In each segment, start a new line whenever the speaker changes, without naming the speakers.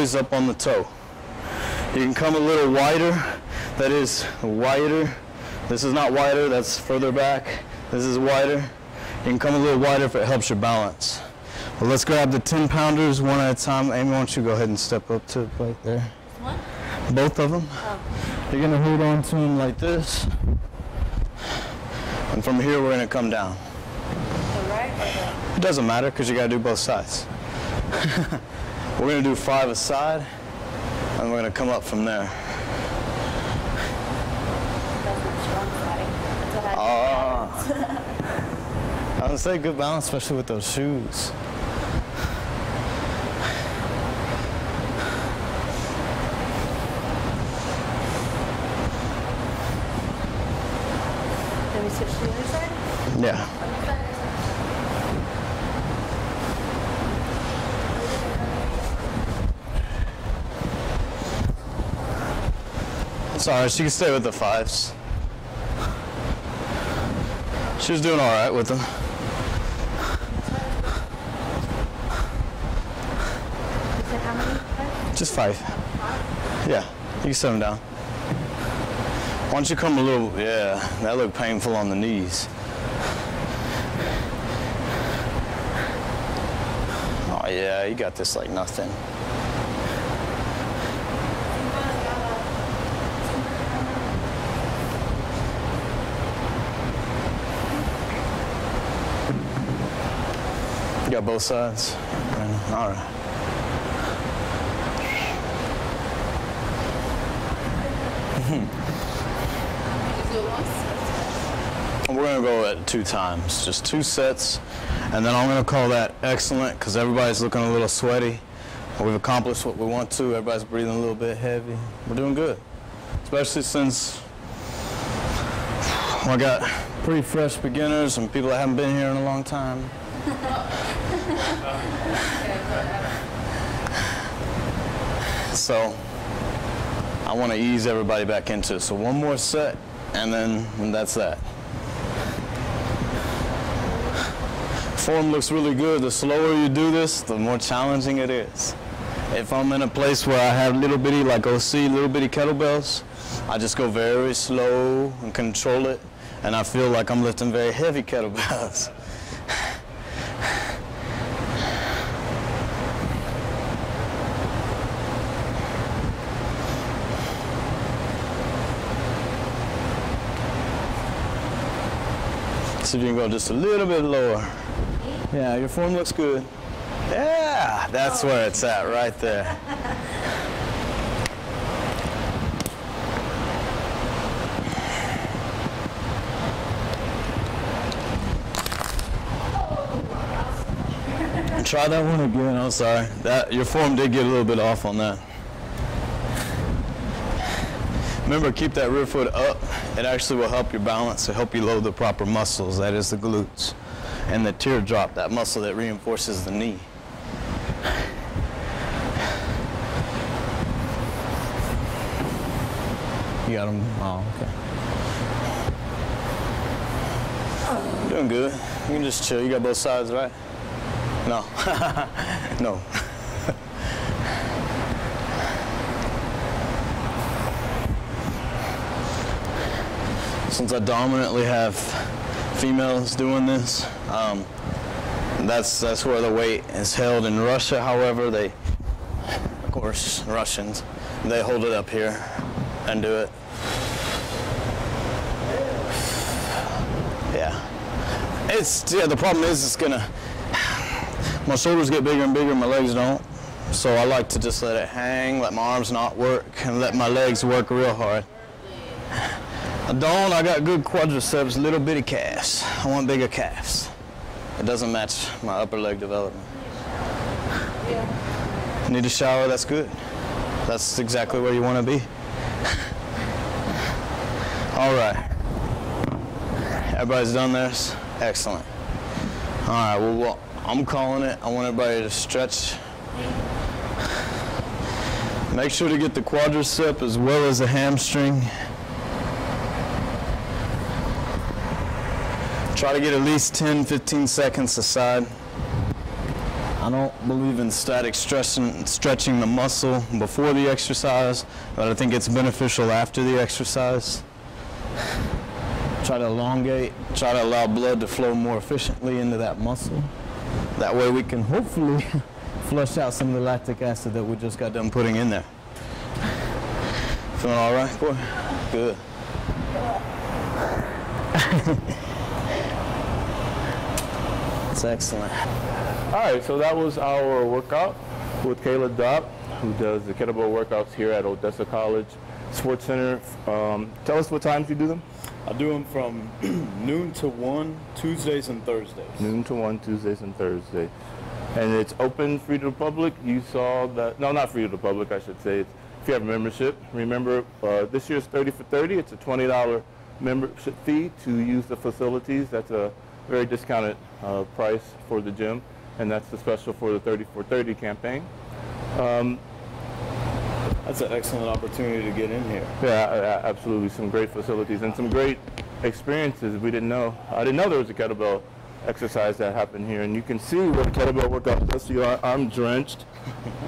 always up on the toe. You can come a little wider. That is wider. This is not wider, that's further back. This is wider. You can come a little wider if it helps your balance. Well, let's grab the 10-pounders one at a time. Amy, why don't you go ahead and step up to right there.
What?
Both of them.
Oh.
You're going to hold on to them like this. And from here, we're going to come down.
The right or the...
It doesn't matter because you got to do both sides. We're going to do 5 a side, and we're going to come up from there. I would say good balance, especially with those shoes.
Can we switch to the other side?
Yeah. It's alright, she can stay with the 5s. She was doing alright with them.
You said how many?
Just 5. Yeah, you can set them down. Why don't you come a little, yeah, that looked painful on the knees. Oh yeah, you got this like nothing. You got both sides? All right. We're going to go at 2 times, just 2 sets, and then I'm going to call that excellent because everybody's looking a little sweaty. We've accomplished what we want to. Everybody's breathing a little bit heavy. We're doing good, especially since I got pretty fresh beginners and people that haven't been here in a long time. So I want to ease everybody back into it. So 1 more set, and then that's that. Form looks really good. The slower you do this, the more challenging it is. If I'm in a place where I have little bitty, like OC, little bitty kettlebells, I just go very slow and control it, and I feel like I'm lifting very heavy kettlebells. See if you can go just a little bit lower. Yeah, your form looks good. Yeah, that's where it's at, right there. Try that one again. I'm sorry. Your form did get a little bit off on that. Remember, keep that rear foot up. It actually will help your balance. It'll help you load the proper muscles. That is the glutes. And the teardrop, that muscle that reinforces the knee. You got them? Oh, okay. You're doing good. You can just chill. You got both sides, right? No. No. Since I dominantly have females doing this, that's where the weight is held. In Russia, however, they, of course, Russians, they hold it up here and do it. Yeah. The problem is it's gonna, my shoulders get bigger and bigger, my legs don't. So I like to just let it hang, let my arms not work, and let my legs work real hard. I got good quadriceps, little bitty calves. I want bigger calves. It doesn't match my upper leg development. Need a shower, that's good. That's exactly where you want to be. All right. Everybody's done theirs? Excellent. All right, well, I'm calling it. I want everybody to stretch. Make sure to get the quadricep as well as the hamstring. Try to get at least 10, 15 seconds aside. I don't believe in static stretching the muscle before the exercise, but I think it's beneficial after the exercise. Try to elongate, try to allow blood to flow more efficiently into that muscle. That way we can hopefully flush out some of the lactic acid that we just got done putting in there. Feeling all right, boy? Good. That's excellent.
All right, so that was our workout with Caleb Dopp, who does the kettlebell workouts here at Odessa-College Sports Center. Tell us what times you do them.
I do them from noon to 1, Tuesdays and Thursdays.
Noon to 1, Tuesdays and Thursdays. And it's open, free to the public. You saw that, no, not free to the public, I should say. It's, if you have a membership, remember this year's 30 for 30. It's a $20 membership fee to use the facilities. That's a very discounted price for the gym, and that's the special for the 30 for 30 campaign.
That's an excellent opportunity to get in here.
Yeah, absolutely. Some great facilities and some great experiences we didn't know. I didn't know there was a kettlebell exercise that happened here, and you can see what a kettlebell workout does to you. I'm drenched,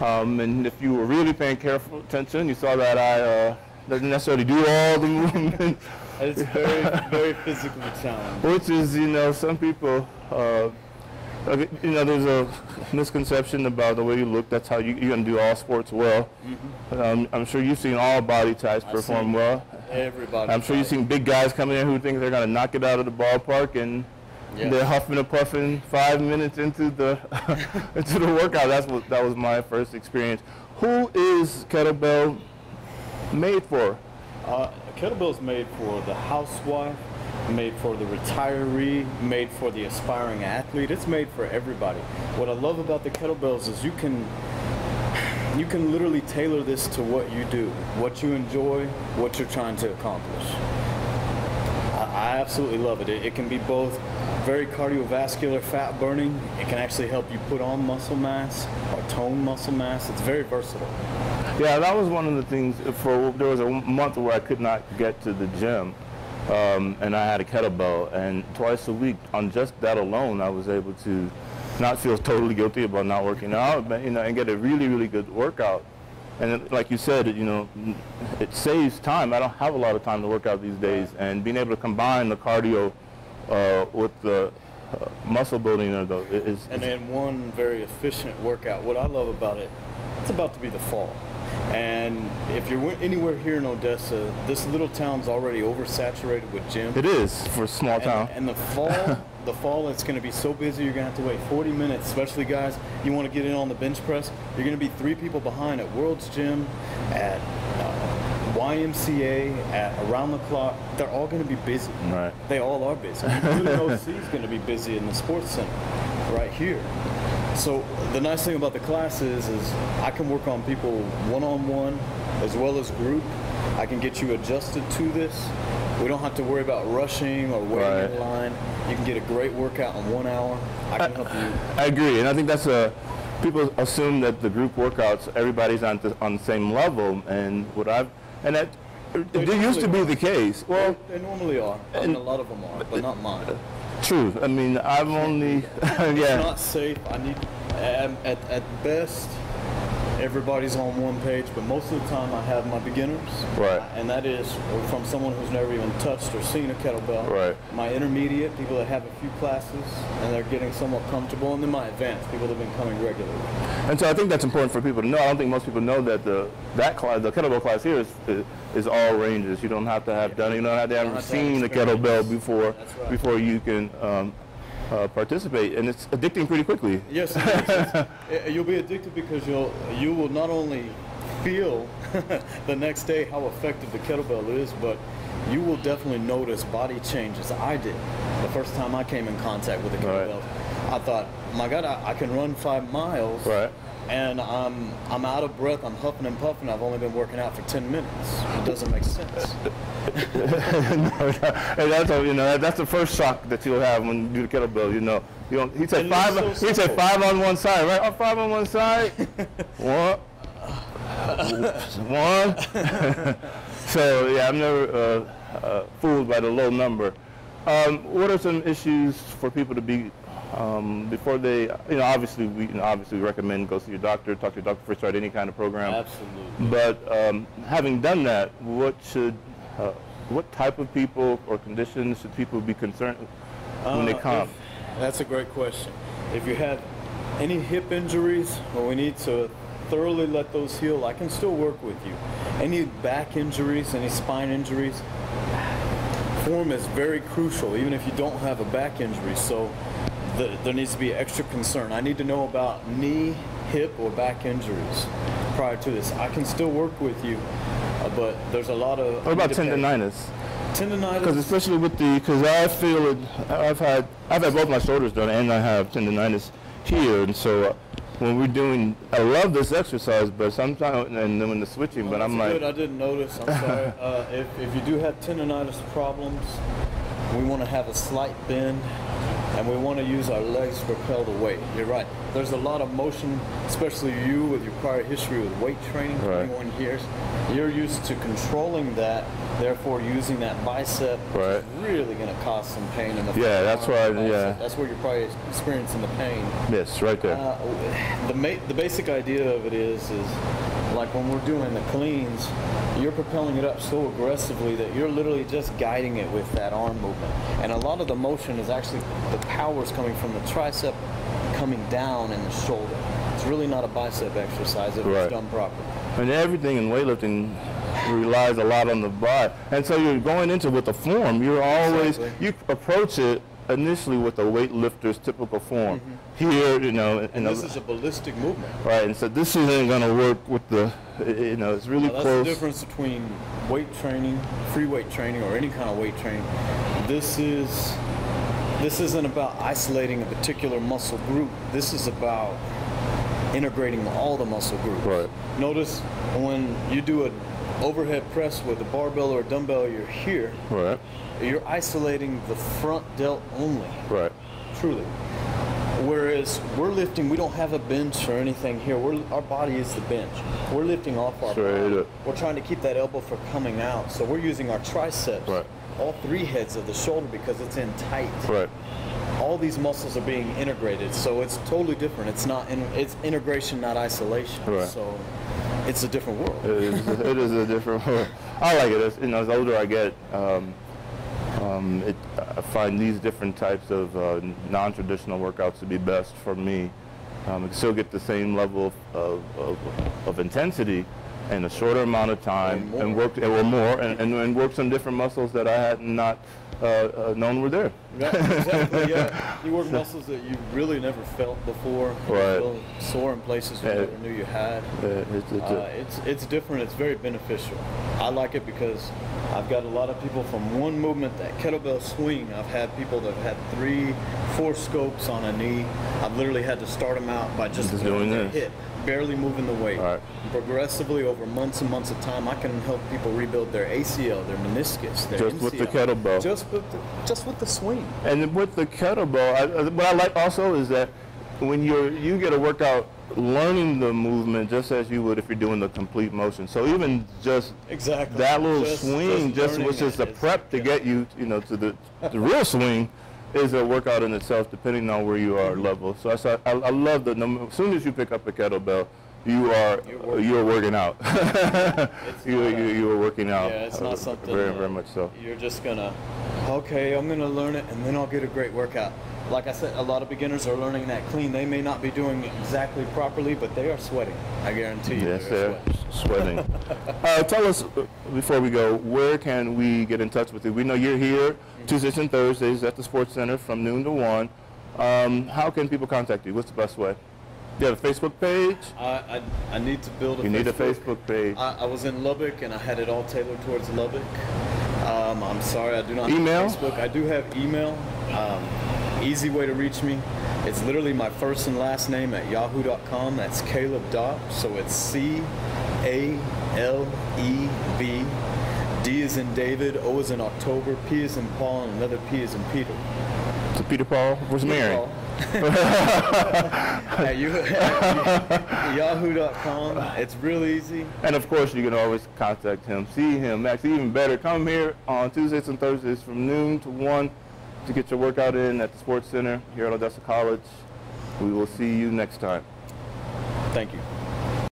and if you were really paying careful attention, you saw that I didn't necessarily do all the movements.
It's very, very physically challenging.
Which is, you know, some people, you know, there's a misconception about the way you look. That's how you're going to do all sports well. Mm-hmm. I'm sure you've seen all body types perform well.
Everybody.
I'm sure you've seen big guys come in who think they're going to knock it out of the ballpark, and they're huffing and puffing 5 minutes into the into the workout. That was my first experience. Who is kettlebell made for?
Kettlebell's made for the housewife, made for the retiree, made for the aspiring athlete. It's made for everybody. What I love about the kettlebells is you can literally tailor this to what you do, what you enjoy, what you're trying to accomplish. I absolutely love it. It can be both very cardiovascular, fat burning. It can actually help you put on muscle mass or tone muscle mass. It's very versatile.
Yeah, that was one of the things. There was a month where I could not get to the gym, and I had a kettlebell, and twice a week, on just that alone, I was able to not feel totally guilty about not working out, but, you know, and get a really, really good workout. And like you said, you know, it saves time. I don't have a lot of time to work out these days, and being able to combine the cardio with the muscle building is.
And then one very efficient workout. What I love about it, it's about to be the fall. And if you're anywhere here in Odessa, this little town's already oversaturated with gyms.
It is for a small town.
And the fall, it's going to be so busy. You're going to have to wait 40 minutes, especially guys. You want to get in on the bench press. You're going to be 3 people behind at World's Gym, at YMCA, at around the clock. They're all going to be busy.
Right.
They all are busy. Including OC is going to be busy in the sports center right here. So the nice thing about the class is I can work on people one-on-one as well as group. I can get you adjusted to this. We don't have to worry about rushing or waiting in line. You can get a great workout in 1 hour. I can help you.
I agree, and I think that's people assume that the group workouts, everybody's on the same level, and that used to be the case. Well,
they normally are, and a lot of them are, but not mine.
True. I mean, I've only
It's not safe. I need at best everybody's on one page, but most of the time I have my beginners, and that is from someone who's never even touched or seen a kettlebell. My intermediate, people that have a few classes and they're getting somewhat comfortable, and then my advanced, people that have been coming regularly.
And so I think that's important for people to know. I don't think most people know that the kettlebell class here is all ranges. You don't have to have done. You don't have to have seen the kettlebell before you can participate, and it's addicting pretty quickly.
Yes, you'll be addicted because you will not only feel the next day how effective the kettlebell is, but you will definitely notice body changes. I did the first time I came in contact with the kettlebell. I thought, my God, I can run 5 miles. And I'm out of breath, I'm huffing and puffing, I've only been working out for 10 minutes. It doesn't make sense.
That's the first shock that you'll have when you do the kettlebell, He said 5 on one side, right? Oh, 5 on one side. One. So, yeah, I'm never fooled by the low number. What are some issues for people to be before they, obviously we recommend go see your doctor, talk to your doctor before you start any kind of program.
Absolutely.
But having done that, what type of people or conditions should people be concerned when they come?
That's a great question. If you have any hip injuries, well, we need to thoroughly let those heal. I can still work with you. Any back injuries, any spine injuries, form is very crucial, even if you don't have a back injury. So there needs to be extra concern. I need to know about knee, hip, or back injuries prior to this. I can still work with you, but there's a lot of...
What about tendonitis?
Tendonitis?
Because especially with because I feel it, I've had both my shoulders done and I have tendonitis here, and so when we're doing, I love this exercise, but sometimes, and then when the switching, but I'm like...
Good, I didn't notice, I'm sorry. If you do have tendonitis problems, we want to have a slight bend, and we want to use our legs to propel the weight. You're right. There's a lot of motion, especially you with your prior history with weight training,
right.
21 years. You're used to controlling that, therefore using that bicep
right.
is really going to cause some pain in the
yeah, that's right. Yeah,
that's where you're probably experiencing the pain.
Yes, right there.
The basic idea of it is like when we're doing the cleans, you're propelling it up so aggressively that you're literally just guiding it with that arm movement. And a lot of the motion is actually, the power is coming from the tricep coming down in the shoulder. It's really not a bicep exercise if
right.
it's done properly.
And everything in weightlifting relies a lot on the body. And so you're going into with the form, you're always,
exactly.
You approach it initially with the weightlifter's typical form.
Mm-hmm.
Here,
and this is a ballistic movement.
Right, and so this isn't going to work with the, it's really
that's
close.
The difference between weight training, free weight training, or any kind of weight training. This isn't about isolating a particular muscle group. This is about integrating all the muscle groups.
Right.
Notice when you do an overhead press with a barbell or a dumbbell, you're here.
Right.
You're isolating the front delt only.
Right.
Truly. Whereas we're lifting, we don't have a bench or anything here. Our body is the bench. We're lifting off our body. We're trying to keep that elbow from coming out. So we're using our triceps,
right.
all three heads of the shoulder because it's in tight.
Right.
All these muscles are being integrated, so it's totally different. It's integration, not isolation.
Right.
So it's a different world.
It is a different world. I like it. As older I get, I find these different types of non-traditional workouts to be best for me. I can still get the same level of intensity in a shorter amount of time and work some different muscles that I had not known were there.
Yeah, exactly. Yeah, you work muscles that you really never felt before.
Right.
You feel sore in places you never knew you had. It's different. It's very beneficial. I like it because I've got a lot of people from one movement, that kettlebell swing. I've had people that have had 3-4 scopes on a knee. I've literally had to start them out by just
doing this.
Hit, barely moving the weight.
Right.
Progressively over months and months of time, I can help people rebuild their ACL, their meniscus, their
just
MCL.
with the kettlebell.
Just with the swing.
And with the kettlebell, what I like also is that when you get a workout learning the movement just as you would if you're doing the complete motion. So even just that little swing was just a prep to get you, to the real swing is a workout in itself depending on where you are level. So I love that as soon as you pick up a kettlebell, you are working out. You are working out.
Yeah, it's not something
very much so.
You're just gonna, okay, I'm gonna learn it and then I'll get a great workout. Like I said, a lot of beginners are learning that clean. They may not be doing it exactly properly, but they are sweating. I guarantee you.
Yes, they're sweating. Tell us, before we go, where can we get in touch with you? We know you're here Tuesdays and Thursdays at the Sports Center from noon to 1. How can people contact you? What's the best way? You have a Facebook page?
I need to build a Facebook.
You need a Facebook page.
I was in Lubbock and I had it all tailored towards Lubbock. I'm sorry, I do not
email?
have Facebook. I do have email. Easy way to reach me. It's literally my first and last name at yahoo.com. That's Caleb Dopp. So it's C-A-L-E-B. D is in David, O is in October, P is in Paul, and another P is in Peter.
So Peter Paul, where's Mary?
At yahoo.com. It's real easy.
And of course, you can always contact him, see him. Actually, even better, come here on Tuesdays and Thursdays from noon to 1. to get your workout in at the Sports Center here at Odessa College. We will see you next time.
Thank you.